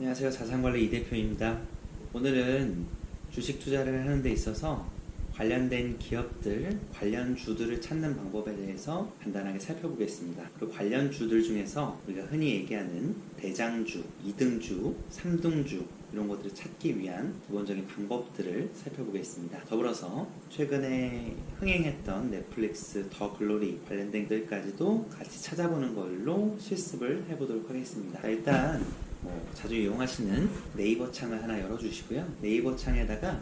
안녕하세요. 자산관리 이 대표입니다. 오늘은 주식 투자를 하는 데 있어서 관련된 기업들, 관련주들을 찾는 방법에 대해서 간단하게 살펴보겠습니다. 그리고 관련주들 중에서 우리가 흔히 얘기하는 대장주, 2등주, 3등주 이런 것들을 찾기 위한 기본적인 방법들을 살펴보겠습니다. 더불어서 최근에 흥행했던 넷플릭스 더 글로리 관련된 것들까지도 같이 찾아보는 걸로 실습을 해보도록 하겠습니다. 일단 자주 이용하시는 네이버 창을 하나 열어주시고요. 네이버 창에다가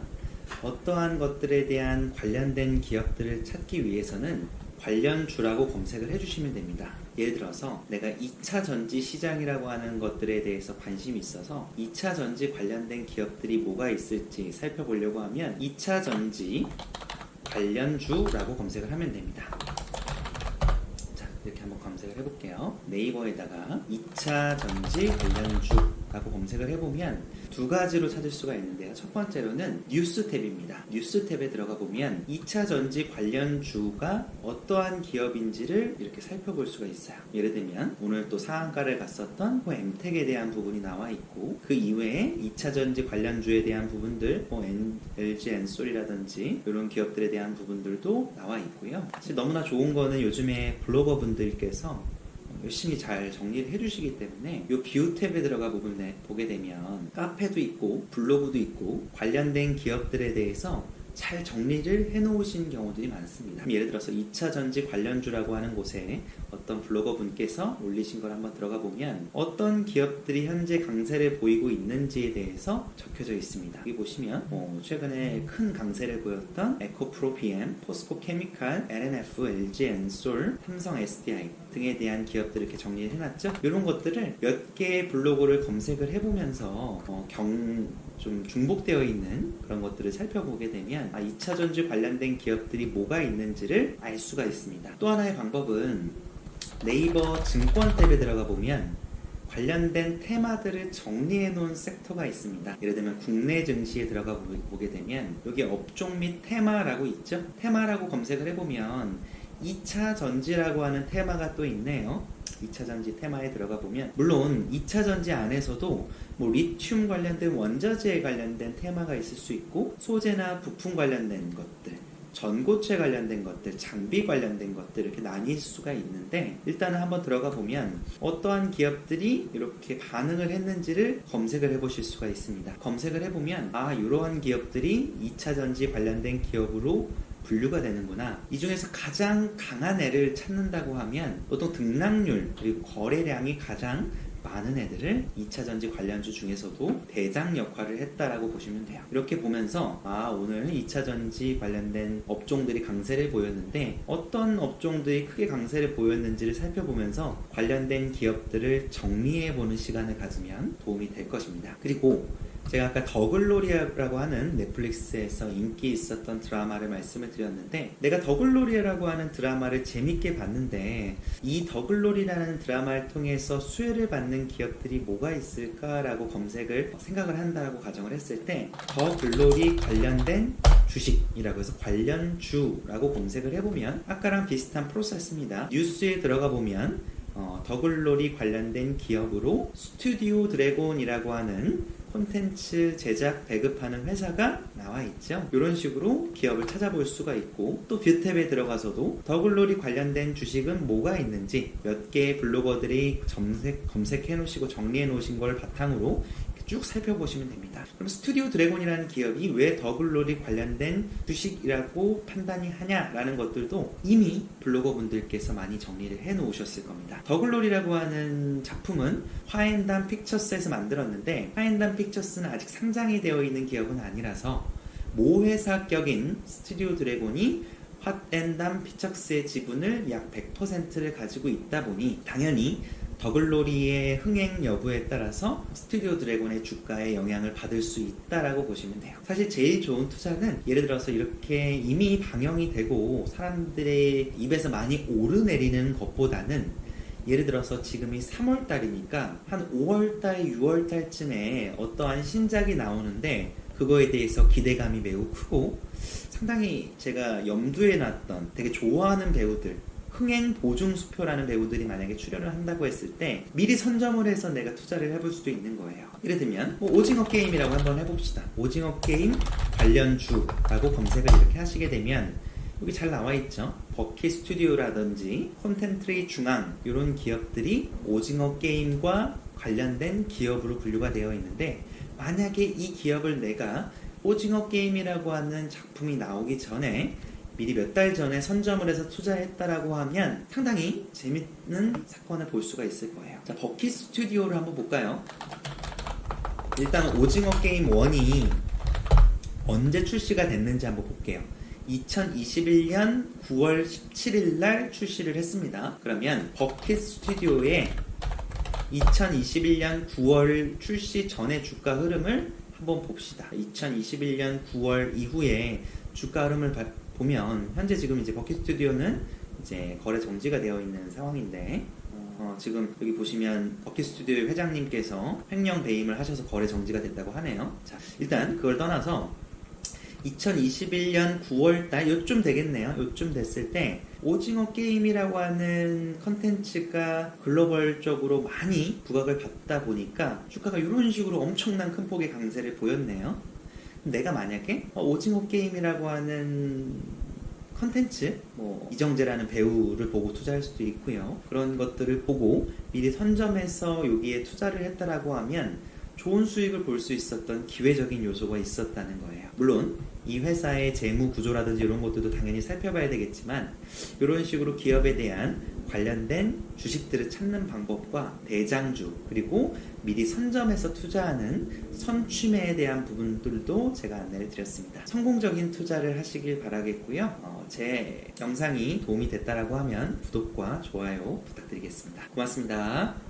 어떠한 것들에 대한 관련된 기업들을 찾기 위해서는 관련주라고 검색을 해주시면 됩니다. 예를 들어서 내가 2차 전지 시장이라고 하는 것들에 대해서 관심이 있어서 2차 전지 관련된 기업들이 뭐가 있을지 살펴보려고 하면 2차 전지 관련주라고 검색을 하면 됩니다. 이렇게 한번 검색을 해볼게요. 네이버에다가 2차 전지 관련주라고 검색을 해보면 두 가지로 찾을 수가 있는데요. 첫 번째로는 뉴스 탭입니다. 뉴스 탭에 들어가 보면 2차 전지 관련주가 어떠한 기업인지를 이렇게 살펴볼 수가 있어요. 예를 들면 오늘 또 상한가를 갔었던 엠텍에 대한 부분이 나와 있고, 그 이외에 2차 전지 관련주에 대한 부분들, LG 엔솔이라든지 이런 기업들에 대한 부분들도 나와 있고요. 사실 너무나 좋은 거는 요즘에 블로거분들께서 열심히 잘 정리를 해주시기 때문에 이 뷰 탭에 들어가 보게 되면 카페도 있고 블로그도 있고 관련된 기업들에 대해서 잘 정리를 해놓으신 경우들이 많습니다. 예를 들어서 2차 전지 관련주라고 하는 곳에 어떤 블로거 분께서 올리신 걸 한번 들어가 보면 어떤 기업들이 현재 강세를 보이고 있는지에 대해서 적혀져 있습니다. 여기 보시면 최근에 큰 강세를 보였던 에코프로 PM, 포스코 케미칼, LNF, LG 엔솔, 삼성 SDI 등에 대한 기업들을 이렇게 정리를 해놨죠. 이런 것들을 몇 개의 블로그를 검색을 해보면서 좀 중복되어 있는 그런 것들을 살펴보게 되면 2차 전지 관련된 기업들이 뭐가 있는지를 알 수가 있습니다. 또 하나의 방법은 네이버 증권 탭에 들어가 보면 관련된 테마들을 정리해 놓은 섹터가 있습니다. 예를 들면 국내 증시에 들어가 보게 되면 여기 업종 및 테마라고 있죠. 테마라고 검색을 해보면 2차 전지라고 하는 테마가 또 있네요. 2차 전지 테마에 들어가 보면 물론 2차 전지 안에서도 리튬 관련된 원자재에 관련된 테마가 있을 수 있고, 소재나 부품 관련된 것들, 전고체 관련된 것들, 장비 관련된 것들 이렇게 나뉠 수가 있는데, 일단은 한번 들어가 보면 어떠한 기업들이 이렇게 반응을 했는지를 검색을 해보실 수가 있습니다. 검색을 해보면 이러한 기업들이 2차 전지 관련된 기업으로 분류가 되는구나. 이 중에서 가장 강한 애를 찾는다고 하면 보통 등락률 그리고 거래량이 가장 많은 애들을 2차 전지 관련주 중에서도 대장 역할을 했다라고 보시면 돼요. 이렇게 보면서 오늘 2차 전지 관련된 업종들이 강세를 보였는데 어떤 업종들이 크게 강세를 보였는지를 살펴보면서 관련된 기업들을 정리해보는 시간을 가지면 도움이 될 것입니다. 그리고 제가 아까 더글로리아라고 하는 넷플릭스에서 인기 있었던 드라마를 말씀을 드렸는데, 내가 더글로리아라고 하는 드라마를 재밌게 봤는데 이 더글로리라는 드라마를 통해서 수혜를 받는 기업들이 뭐가 있을까라고 생각을 한다고 가정을 했을 때 더글로리 관련된 주식이라고 해서 관련주라고 검색을 해보면 아까랑 비슷한 프로세스입니다. 뉴스에 들어가 보면 더글로리 관련된 기업으로 스튜디오 드래곤이라고 하는 콘텐츠 제작 배급하는 회사가 나와 있죠. 이런 식으로 기업을 찾아볼 수가 있고, 또 뷰 탭에 들어가서도 더글로리 관련된 주식은 뭐가 있는지 몇 개의 블로거들이 검색해 놓으시고 정리해 놓으신 걸 바탕으로 쭉 살펴보시면 됩니다. 그럼 스튜디오 드래곤이라는 기업이 왜 더글로리 관련된 주식이라고 판단이 하냐라는 것들도 이미 블로거 분들께서 많이 정리를 해 놓으셨을 겁니다. 더글로리라고 하는 작품은 화앤담 픽처스에서 만들었는데, 화앤담 픽처스는 아직 상장이 되어 있는 기업은 아니라서 모회사격인 스튜디오 드래곤이 화앤담 픽처스의 지분을 약 100%를 가지고 있다 보니 당연히 더글로리의 흥행 여부에 따라서 스튜디오 드래곤의 주가에 영향을 받을 수 있다라고 보시면 돼요. 사실 제일 좋은 투자는 예를 들어서 이렇게 이미 방영이 되고 사람들의 입에서 많이 오르내리는 것보다는, 예를 들어서 지금이 3월달이니까 한 5월달, 6월달쯤에 어떠한 신작이 나오는데 그거에 대해서 기대감이 매우 크고 상당히 제가 염두에 놨던 되게 좋아하는 배우들, 흥행 보증수표라는 배우들이 만약에 출연을 한다고 했을 때 미리 선점을 해서 내가 투자를 해볼 수도 있는 거예요. 예를 들면 오징어 게임이라고 한번 해봅시다. 오징어 게임 관련 주라고 검색을 이렇게 하시게 되면 여기 잘 나와 있죠. 버킷 스튜디오라든지 콘텐트리 중앙 이런 기업들이 오징어 게임과 관련된 기업으로 분류가 되어 있는데, 만약에 이 기업을 내가 오징어 게임이라고 하는 작품이 나오기 전에 미리 몇 달 전에 선점을 해서 투자했다라고 하면 상당히 재밌는 사건을 볼 수가 있을 거예요. 자, 버킷 스튜디오를 한번 볼까요? 일단 오징어 게임 1이 언제 출시가 됐는지 한번 볼게요. 2021년 9월 17일 날 출시를 했습니다. 그러면 버킷 스튜디오의 2021년 9월 출시 전의 주가 흐름을 한번 봅시다. 2021년 9월 이후에 주가 흐름을 보면 현재 지금 이제 버킷 스튜디오는 이제 거래 정지가 되어 있는 상황인데, 지금 여기 보시면 버킷 스튜디오의 회장님께서 횡령 배임을 하셔서 거래 정지가 됐다고 하네요. 자, 일단 그걸 떠나서 2021년 9월달 요쯤 되겠네요. 요쯤 됐을 때 오징어 게임이라고 하는 컨텐츠가 글로벌적으로 많이 부각을 받다 보니까 주가가 이런 식으로 엄청난 큰 폭의 강세를 보였네요. 내가 만약에 오징어 게임이라고 하는 컨텐츠, 이정재라는 배우를 보고 투자할 수도 있고요. 그런 것들을 보고 미리 선점해서 여기에 투자를 했다라고 하면 좋은 수익을 볼 수 있었던 기회적인 요소가 있었다는 거예요. 물론 이 회사의 재무 구조라든지 이런 것들도 당연히 살펴봐야 되겠지만, 이런 식으로 기업에 대한 관련된 주식들을 찾는 방법과 대장주, 그리고 미리 선점해서 투자하는 선취매에 대한 부분들도 제가 안내를 드렸습니다. 성공적인 투자를 하시길 바라겠고요. 제 영상이 도움이 됐다라고 하면 구독과 좋아요 부탁드리겠습니다. 고맙습니다.